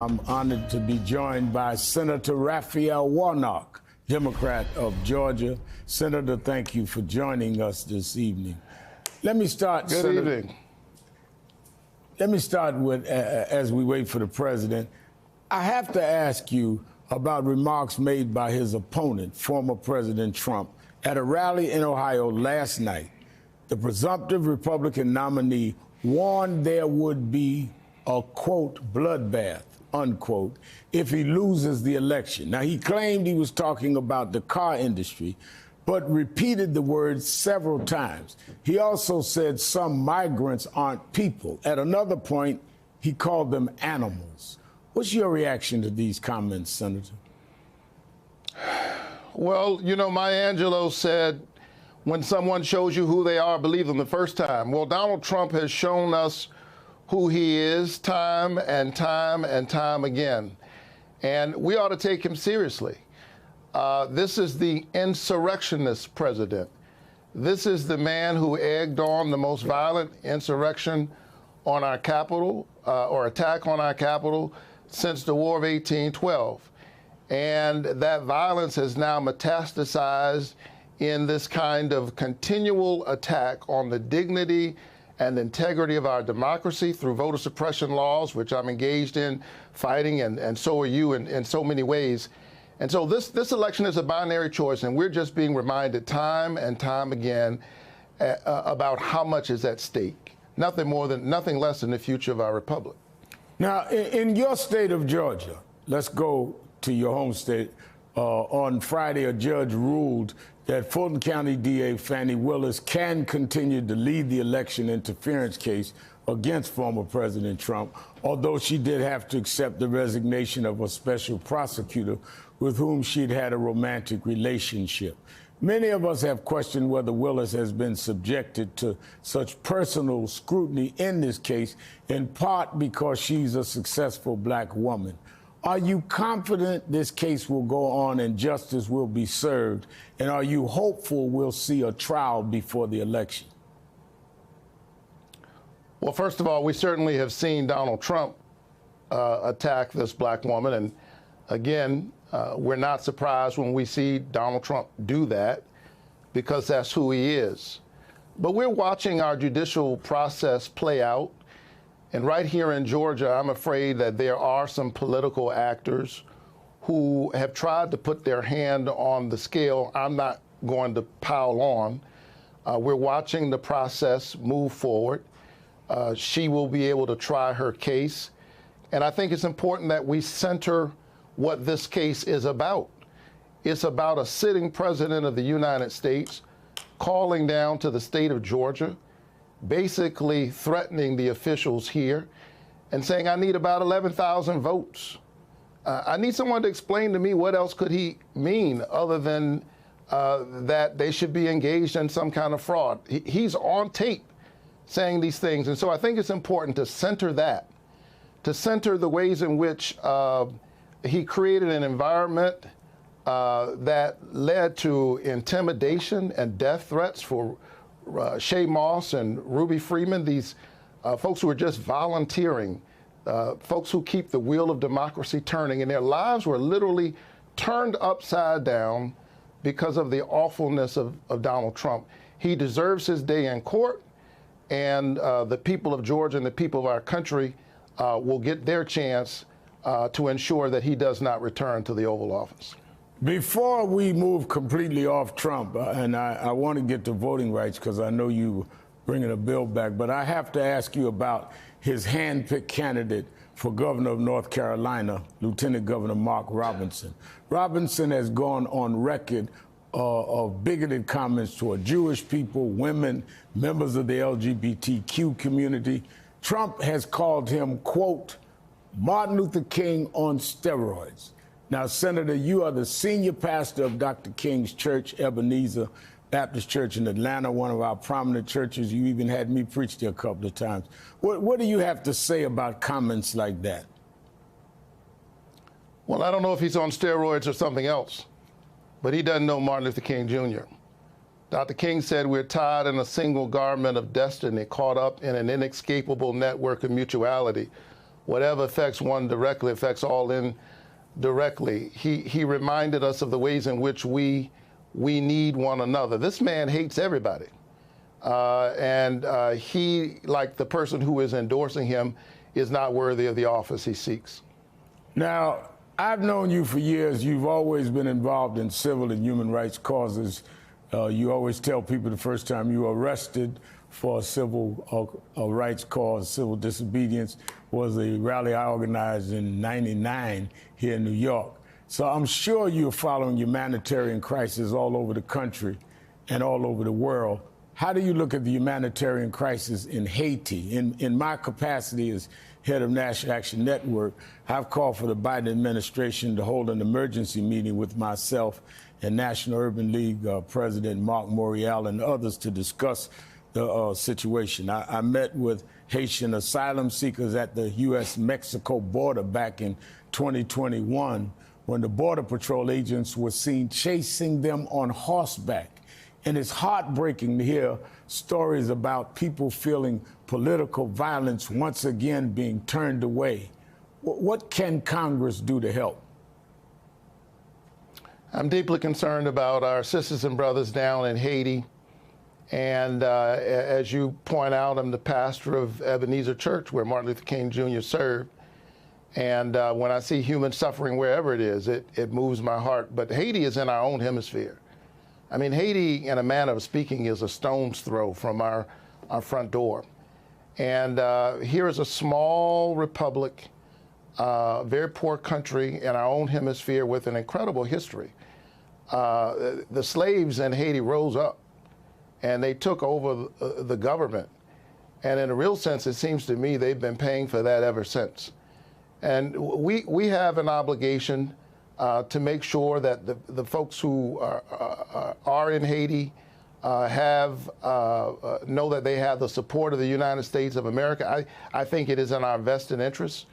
I'm honored to be joined by Senator Raphael Warnock, Democrat of Georgia. Senator, thank you for joining us this evening. Let me start. Good evening. Let me start with, as we wait for the president, I have to ask you about remarks made by his opponent, former President Trump, at a rally in Ohio last night. The presumptive Republican nominee warned there would be a, quote, bloodbath, unquote, if he loses the election. Now, he claimed he was talking about the car industry, but repeated the words several times. He also said some migrants aren't people. At another point, he called them animals. What's your reaction to these comments, Senator? Well, you know, Maya Angelou said, when someone shows you who they are, believe them the first time. Well, Donald Trump has shown us who he is time and time and time again. And we ought to take him seriously. This is the insurrectionist president. This is the man who egged on the most violent insurrection on our capital, or attack on our capital, since the War of 1812. And that violence has now metastasized in this kind of continual attack on the dignity and integrity of our democracy through voter suppression laws, which I'm engaged in fighting, and so are you in so many ways. And so this election is a binary choice, and we're just being reminded time and time again about how much is at stake. Nothing less than the future of our republic. Now, in your state of Georgia, let's go to your home state. On Friday, a judge ruled that Fulton County DA Fani Willis can continue to lead the election interference case against former President Trump, although she did have to accept the resignation of a special prosecutor with whom she'd had a romantic relationship. Many of us have questioned whether Willis has been subjected to such personal scrutiny in this case, in part because she's a successful black woman. Are you confident this case will go on and justice will be served? And are you hopeful we'll see a trial before the election? Well, first of all, we certainly have seen Donald Trump attack this black woman. And again, we're not surprised when we see Donald Trump do that, because that's who he is. But we're watching our judicial process play out. And right here in Georgia, I'm afraid that there are some political actors who have tried to put their hand on the scale I'm not going to pile on. We're watching the process move forward. She will be able to try her case. And I think it's important that we center what this case is about. It's about a sitting president of the United States calling down to the state of Georgia, basically threatening the officials here and saying, I need about 11,000 votes. I need someone to explain to me what else could he mean other than that they should be engaged in some kind of fraud. He's on tape saying these things. And so I think it's important to center that, to center the ways in which he created an environment that led to intimidation and death threats for Shay Moss and Ruby Freeman, these folks who are just volunteering, folks who keep the wheel of democracy turning, and their lives were literally turned upside down because of the awfulness of Donald Trump. He deserves his day in court, and the people of Georgia and the people of our country will get their chance to ensure that he does not return to the Oval Office. Before we move completely off Trump, and I want to get to voting rights because I know you bringing a bill back, but I have to ask you about his hand-picked candidate for governor of North Carolina, Lieutenant Governor Mark Robinson. Robinson has gone on record of bigoted comments toward Jewish people, women, members of the LGBTQ community. Trump has called him, quote, Martin Luther King on steroids. Now, Senator, you are the senior pastor of Dr. King's church, Ebenezer Baptist Church in Atlanta, one of our prominent churches. You even had me preach there a couple of times. What do you have to say about comments like that? Well, I don't know if he's on steroids or something else, but he doesn't know Martin Luther King Jr. Dr. King said, we're tied in a single garment of destiny, caught up in an inescapable network of mutuality. whatever affects one directly affects all indirectly. He reminded us of the ways in which we need one another. This man hates everybody. And he, like the person who is endorsing him, is not worthy of the office he seeks. Now, I've known you for years. You've always been involved in civil and human rights causes. You always tell people the first time you were arrested for a civil rights cause, civil disobedience, was a rally I organized in '99 here in New York. So I'm sure you're following humanitarian crisis all over the country and all over the world. How do you look at the humanitarian crisis in Haiti? In my capacity as head of National Action Network, I've called for the Biden administration to hold an emergency meeting with myself and National Urban League President Marc Morial and others to discuss the situation. I met with Haitian asylum seekers at the U.S.-Mexico border back in 2021 when the Border Patrol agents were seen chasing them on horseback. And it's heartbreaking to hear stories about people feeling political violence once again being turned away. What can Congress do to help? I'm deeply concerned about our sisters and brothers down in Haiti. And as you point out, I'm the pastor of Ebenezer Church, where Martin Luther King Jr. served. And when I see human suffering wherever it is, it moves my heart. But Haiti is in our own hemisphere. I mean, Haiti, in a manner of speaking, is a stone's throw from our front door. And here is a small republic, very poor country in our own hemisphere with an incredible history. The slaves in Haiti rose up and they took over the government. And in a real sense, it seems to me they've been paying for that ever since. And we have an obligation to make sure that the folks who are in Haiti know that they have the support of the United States of America. I think it is in our vested interest.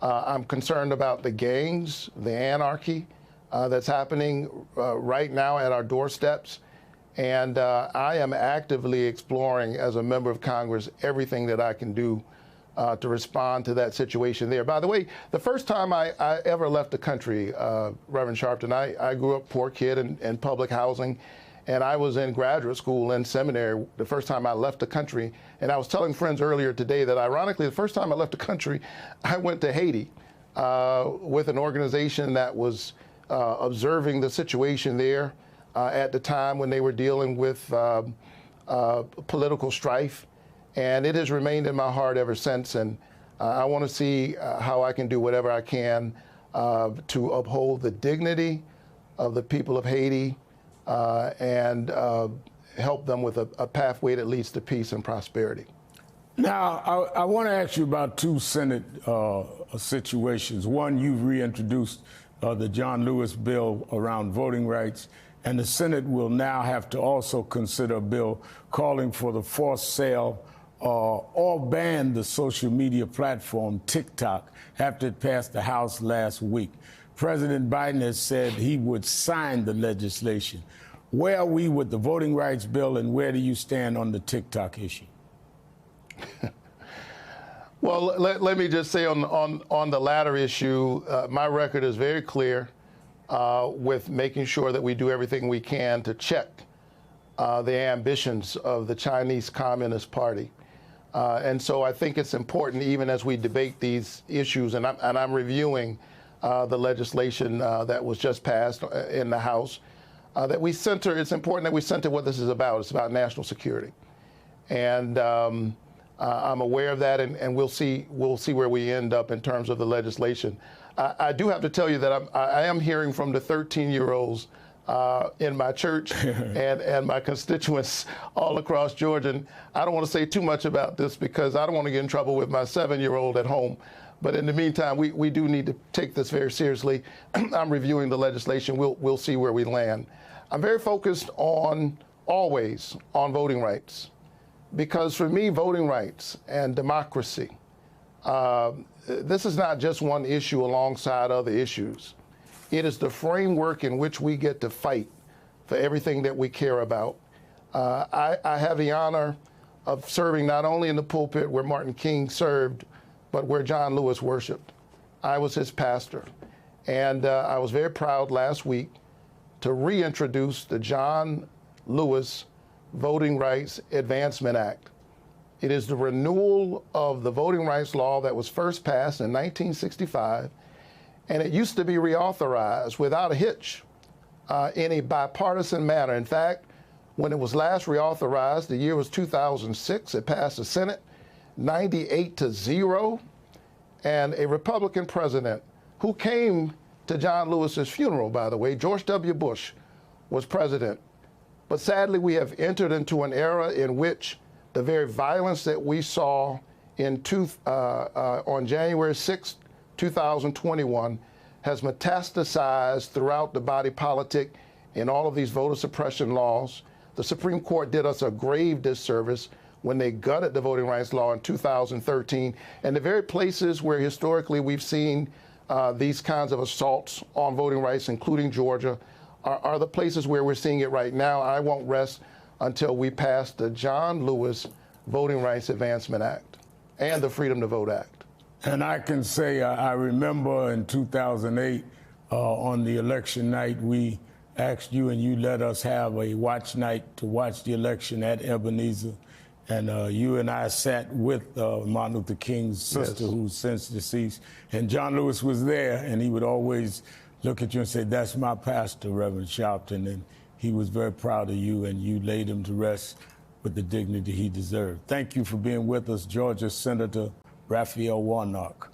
I'm concerned about the gangs, the anarchy that's happening right now at our doorsteps. And I am actively exploring, as a member of Congress, everything that I can do to respond to that situation there. By the way, the first time I ever left the country, Reverend Sharpton, I grew up poor kid in public housing, and I was in graduate school and seminary the first time I left the country. And I was telling friends earlier today that, ironically, the first time I left the country, I went to Haiti with an organization that was observing the situation there at the time when they were dealing with political strife. And it has remained in my heart ever since. And I want to see how I can do whatever I can to uphold the dignity of the people of Haiti and help them with a pathway that leads to peace and prosperity. Now, I want to ask you about two Senate situations. One, you've reintroduced the John Lewis bill around voting rights, and the Senate will now have to also consider a bill calling for the forced sale or ban the social media platform TikTok after it passed the House last week. President Biden has said he would sign the legislation. Where are we with the voting rights bill, and where do you stand on the TikTok issue? Well, let me just say on the latter issue, my record is very clear with making sure that we do everything we can to check the ambitions of the Chinese Communist Party. And so I think it's important, even as we debate these issues, and I'm reviewing the legislation that was just passed in the House, that we center, it's important that we center what this is about. It's about national security. And I'm aware of that, and we'll see where we end up in terms of the legislation. I do have to tell you that I am hearing from the 13-year-olds in my church and my constituents all across Georgia. And I don't want to say too much about this because I don't want to get in trouble with my 7-year-old at home. But in the meantime, we do need to take this very seriously. I'm reviewing the legislation. We'll see where we land. I'm very focused always on voting rights, because for me, voting rights and democracy, this is not just one issue alongside other issues. It is the framework in which we get to fight for everything that we care about. I have the honor of serving not only in the pulpit where Martin King served, but where John Lewis worshiped. I was his pastor. And I was very proud last week to reintroduce the John Lewis Voting Rights Advancement Act. It is the renewal of the voting rights law that was first passed in 1965, and it used to be reauthorized without a hitch in a bipartisan manner. In fact, when it was last reauthorized, the year was 2006, it passed the Senate 98-0, and a Republican president who came to John Lewis's funeral, by the way, George W. Bush, was president. But sadly, we have entered into an era in which the very violence that we saw on January 6, 2021, has metastasized throughout the body politic in all of these voter suppression laws. The Supreme Court did us a grave disservice when they gutted the voting rights law in 2013. And the very places where historically we've seen these kinds of assaults on voting rights, including Georgia, are the places where we're seeing it right now. I won't rest until we pass the John Lewis Voting Rights Advancement Act and the Freedom to Vote Act. And I can say I remember in 2008 on the election night, we asked you and you let us have a watch night to watch the election at Ebenezer. And you and I sat with Martin Luther King's sister, Yes. who's since deceased. And John Lewis was there, and he would always look at you and say, "That's my pastor, Reverend Sharpton." And he was very proud of you, and you laid him to rest with the dignity he deserved. Thank you for being with us, Georgia Senator Raphael Warnock.